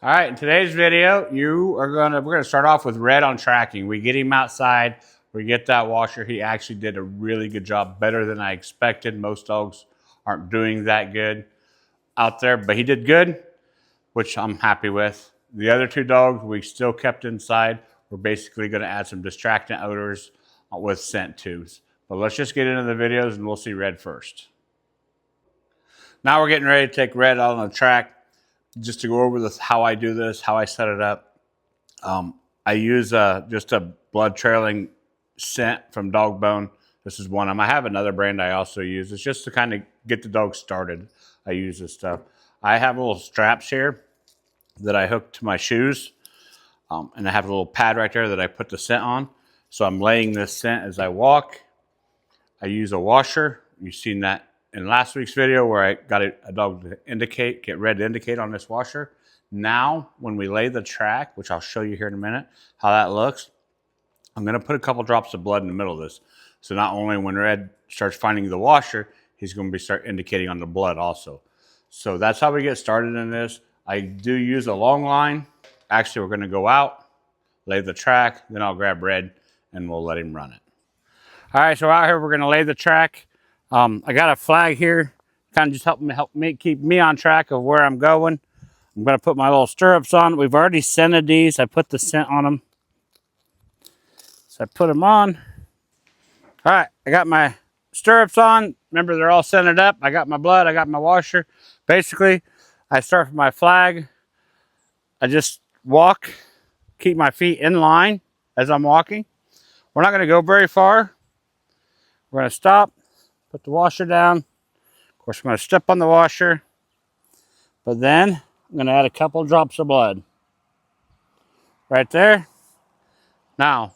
All right, in today's video, we're gonna start off with Red on tracking. We get him outside, we get that washer. He actually did a really good job, better than I expected. Most dogs aren't doing that good out there, but he did good, which I'm happy with. The other two dogs we still kept inside. We're basically gonna add some distractant odors with scent tubes. But let's just get into the videos and we'll see Red first. Now we're getting ready to take Red out on the track. Just to go over this, how I do this, how I set it up. I use just a blood trailing scent from Dog Bone. This is one of them. I have another brand I also use. It's just to kind of get the dog started. I use this stuff. I have little straps here that I hook to my shoes. And I have a little pad right there that I put the scent on. So I'm laying this scent as I walk. I use a washer. You've seen that in last week's video where I got a dog to get Red to indicate on this washer. Now, when we lay the track, which I'll show you here in a minute, how that looks, I'm gonna put a couple drops of blood in the middle of this. So not only when Red starts finding the washer, he's gonna start indicating on the blood also. So that's how we get started in this. I do use a long line. Actually, we're gonna go out, lay the track, then I'll grab Red and we'll let him run it. All right, so out here, we're gonna lay the track. I got a flag here, kind of just help me keep me on track of where I'm going. I'm going to put my little stirrups on. We've already scented these. I put the scent on them. So I put them on. All right, I got my stirrups on. Remember, they're all scented up. I got my blood. I got my washer. Basically, I start with my flag. I just walk, keep my feet in line as I'm walking. We're not going to go very far. We're going to stop. Put the washer down. Of course, I'm going to step on the washer. But then I'm going to add a couple drops of blood. Right there. Now,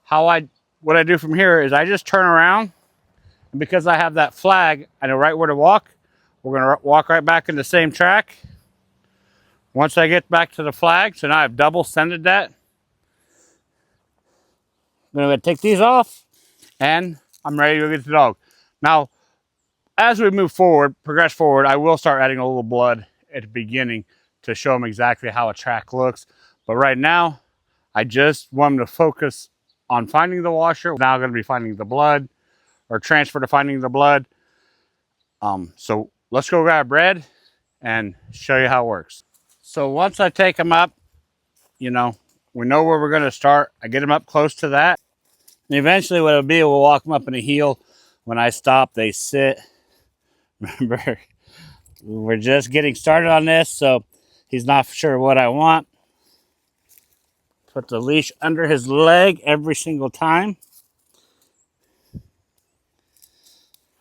what I do from here is I just turn around. And because I have that flag, I know right where to walk. We're going to walk right back in the same track. Once I get back to the flag, so now I've double scented that. I'm going to take these off. And I'm ready to go get the dog. Now, as we progress forward, I will start adding a little blood at the beginning to show them exactly how a track looks. But right now, I just want them to focus on finding the washer. Now I'm going to be finding the blood, or transfer to finding the blood. So let's go grab Red and show you how it works. So once I take them up, we know where we're going to start. I get them up close to that. And eventually what it'll be, we'll walk them up in a heel. When I stop, they sit. Remember, we're just getting started on this, so he's not sure what I want. Put the leash under his leg every single time.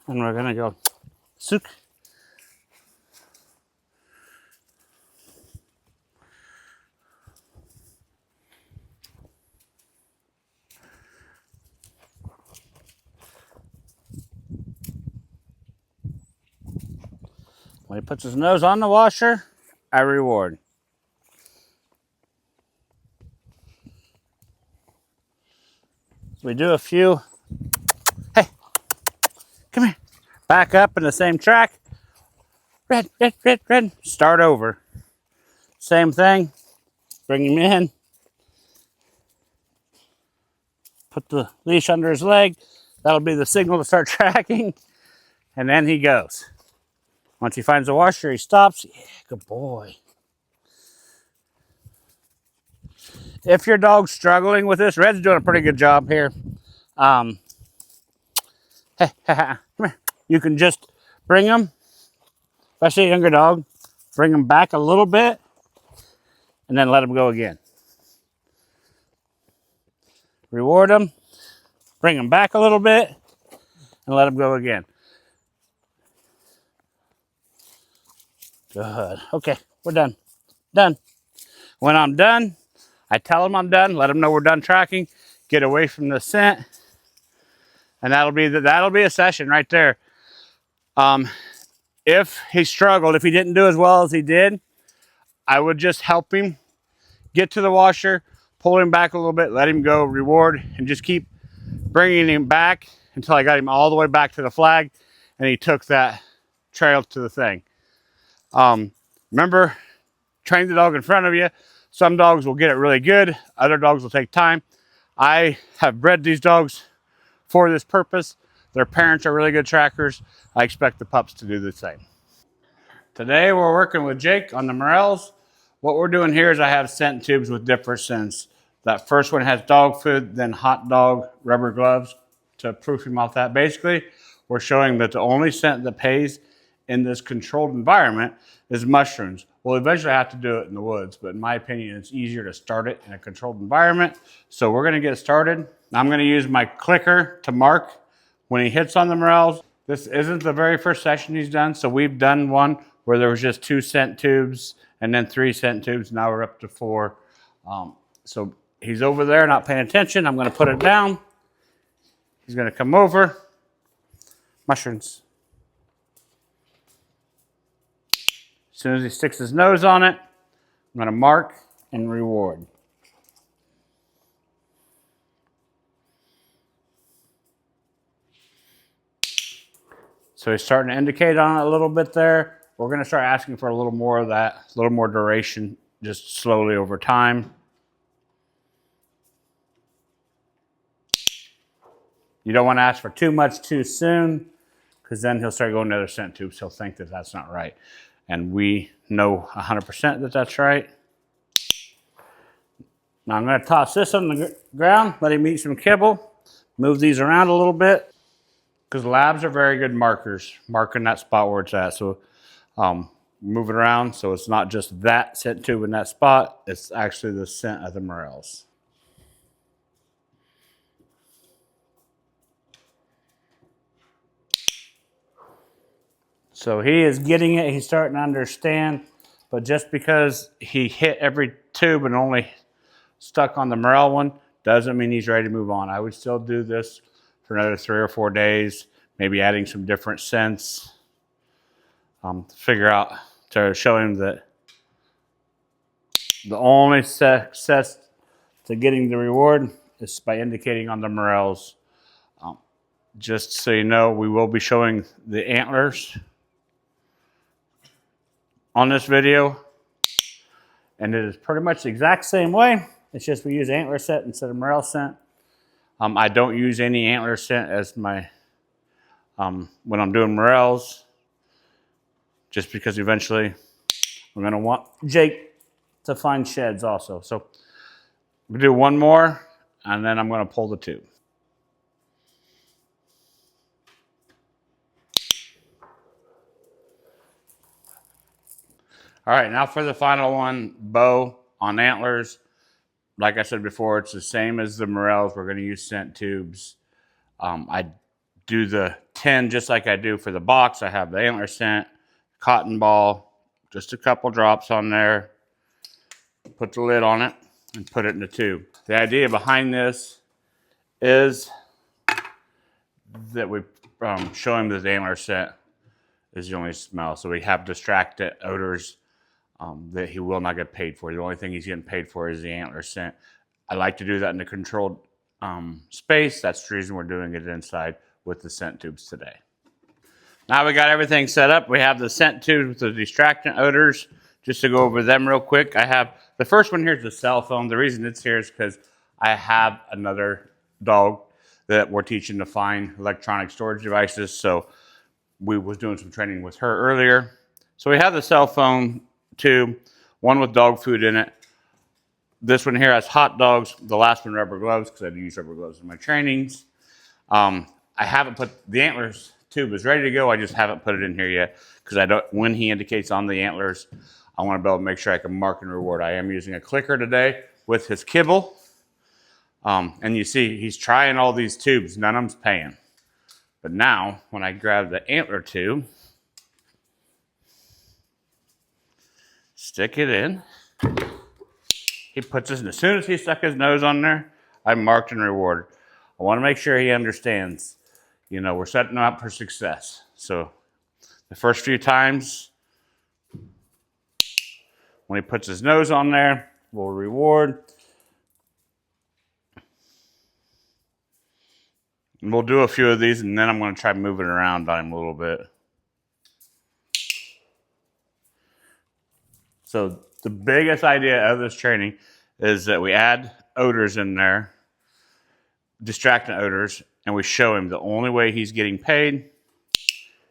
And we're going to go, sook. When he puts his nose on the washer, I reward. We do a few. Hey, come here. Back up in the same track. Red. Start over. Same thing. Bring him in. Put the leash under his leg. That'll be the signal to start tracking. And then he goes. Once he finds the washer, he stops. Yeah, good boy. If your dog's struggling with this, Red's doing a pretty good job here. Come here. You can just bring him, especially a younger dog, bring him back a little bit, and then let him go again. Reward him, bring him back a little bit, and let him go again. Good. Okay, we're done. Done. When I'm done, I tell them I'm done, let them know we're done tracking, get away from the scent, and that'll be a session right there. If he struggled, if he didn't do as well as he did, I would just help him get to the washer, pull him back a little bit, let him go, reward, and just keep bringing him back until I got him all the way back to the flag, and he took that trail to the thing. Remember, train the dog in front of you. Some dogs will get it really good. Other dogs will take time. I have bred these dogs for this purpose. Their parents are really good trackers. I expect the pups to do the same. Today we're working with Jake on the Morels. What we're doing here is I have scent tubes with different scents. That first one has dog food, then hot dog rubber gloves to proof him off that. Basically, we're showing that the only scent that pays in this controlled environment is mushrooms. We'll eventually have to do it in the woods, but in my opinion, it's easier to start it in a controlled environment. So we're gonna get started. I'm gonna use my clicker to mark when he hits on the Morels. This isn't the very first session he's done, so we've done one where there was just 2 scent tubes and then 3 scent tubes. Now we're up to 4. So he's over there not paying attention. I'm going to put it down. He's going to come over. Mushrooms. As soon as he sticks his nose on it, I'm going to mark and reward. So he's starting to indicate on it a little bit there. We're going to start asking for a little more of that, a little more duration, just slowly over time. You don't want to ask for too much too soon, because then he'll start going to other scent tubes. He'll think that that's not right. And we know 100% that that's right. Now I'm going to toss this on the ground, let him eat some kibble, move these around a little bit, because labs are very good markers, marking that spot where it's at. So move it around so it's not just that scent tube in that spot, it's actually the scent of the Morels. So he is getting it, he's starting to understand, but just because he hit every tube and only stuck on the Morel one doesn't mean he's ready to move on. I would still do this for another 3 or 4 days, maybe adding some different scents to figure out, to show him that the only success to getting the reward is by indicating on the Morels. Just so you know, we will be showing the antlers on this video, and it is pretty much the exact same way. It's just we use antler scent instead of Morel scent. I don't use any antler scent as my when I'm doing Morels, just because eventually we're going to want Jake to find sheds also. So we'll do one more, and then I'm going to pull the tube. All right, now for the final one, bow on antlers. Like I said before, it's the same as the Morels. We're going to use scent tubes. I do the 10 just like I do for the box. I have the antler scent, cotton ball, just a couple drops on there. Put the lid on it and put it in the tube. The idea behind this is that we show him that the antler scent is the only smell. So we have distracted odors that he will not get paid for. The only thing he's getting paid for is the antler scent. I like to do that in a controlled space. That's the reason we're doing it inside with the scent tubes today. Now we got everything set up. We have the scent tubes with the distractant odors. Just to go over them real quick, I have the first one here is the cell phone. The reason it's here is because I have another dog that we're teaching to find electronic storage devices. So we was doing some training with her earlier. So we have the cell phone tube, one with dog food in it. This one here has hot dogs. The last one rubber gloves, because I do use rubber gloves in my trainings. I haven't put the antlers tube is ready to go. I just haven't put it in here yet because I don't. When he indicates on the antlers, I want to be able to make sure I can mark and reward. I am using a clicker today with his kibble, and you see he's trying all these tubes. None of them's paying. But now, when I grab the antler tube, stick it in. He puts this in. As soon as he stuck his nose on there, I marked and rewarded. I want to make sure he understands, you know, we're setting him up for success. So the first few times, when he puts his nose on there, we'll reward. And we'll do a few of these, and then I'm going to try moving around on him a little bit. So The biggest idea of this training is that we add odors in there, distracting odors, and we show him the only way he's getting paid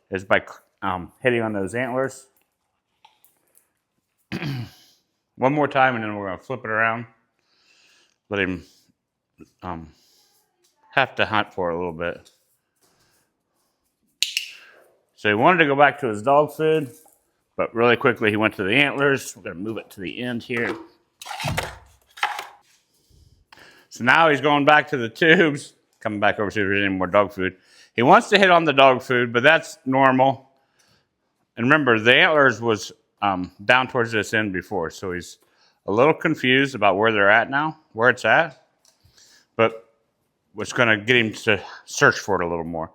is by hitting on those antlers. One more time, and then we're going to flip it around. Let him have to hunt for it a little bit. So he wanted to go back to his dog food, but really quickly he went to the antlers. We're going to move it to the end here. So now he's going back to the tubes, coming back over to see if there's any more dog food. He wants to hit on the dog food, but that's normal. And remember, the antlers was down towards this end before, so he's a little confused about where they're at now, where it's at. But what's going to get him to search for it a little more.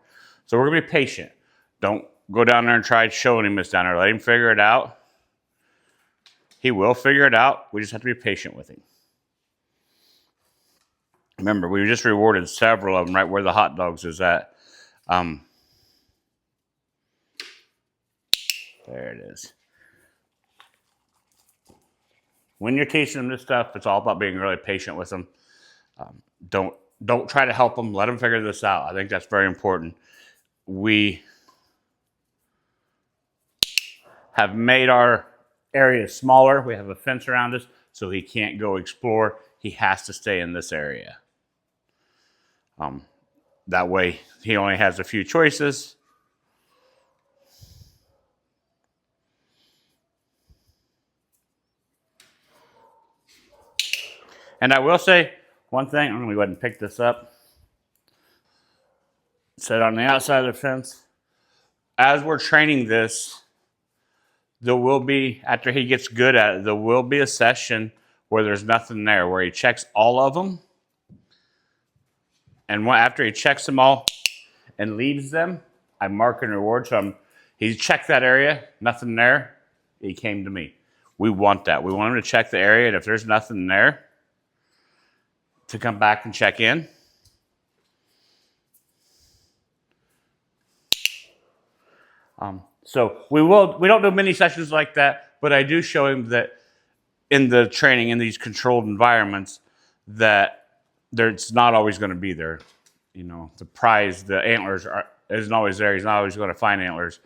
So we're going to be patient. Don't go down there and try showing him it's down there. Let him figure it out. He will figure it out. We just have to be patient with him. Remember, we just rewarded several of them right where the hot dogs is at. There it is. When you're teaching them this stuff, it's all about being really patient with them. Don't try to help them. Let them figure this out. I think that's very important. We have made our area smaller. We have a fence around us, so he can't go explore. He has to stay in this area. That way, he only has a few choices. And I will say one thing. I'm going to go ahead and pick this up. Set on the outside of the fence. As we're training this, there will be, after he gets good at it, there will be a session where there's nothing there, where he checks all of them. And after he checks them all and leaves them, I mark and reward. So he checked that area, nothing there, he came to me. We want that. We want him to check the area, and if there's nothing there, to come back and check in. So we don't do many sessions like that, but I do show him that in the training, in these controlled environments, that it's not always going to be there. You know, the prize, the antlers isn't always there. He's not always going to find antlers.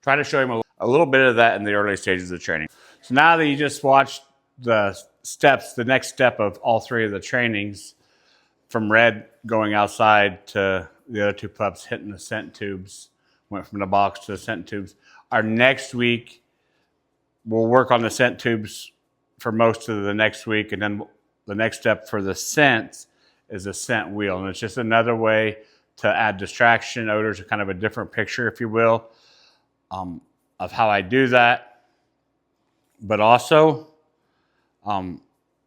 Try to show him a little bit of that in the early stages of the training. So now that you just watched the steps, the next step of all three of the trainings, from Red going outside to the other two pups hitting the scent tubes, went from the box to the scent tubes. Our next week, we'll work on the scent tubes for most of the next week, and then the next step for the scents is a scent wheel, and it's just another way to add distraction. Odors are kind of a different picture, if you will, of how I do that. But also,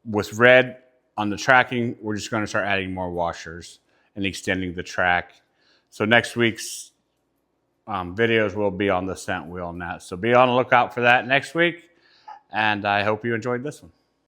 with Red on the tracking, we're just going to start adding more washers and extending the track. So next week's videos will be on the scent wheel and that. So be on the lookout for that next week, and I hope you enjoyed this one.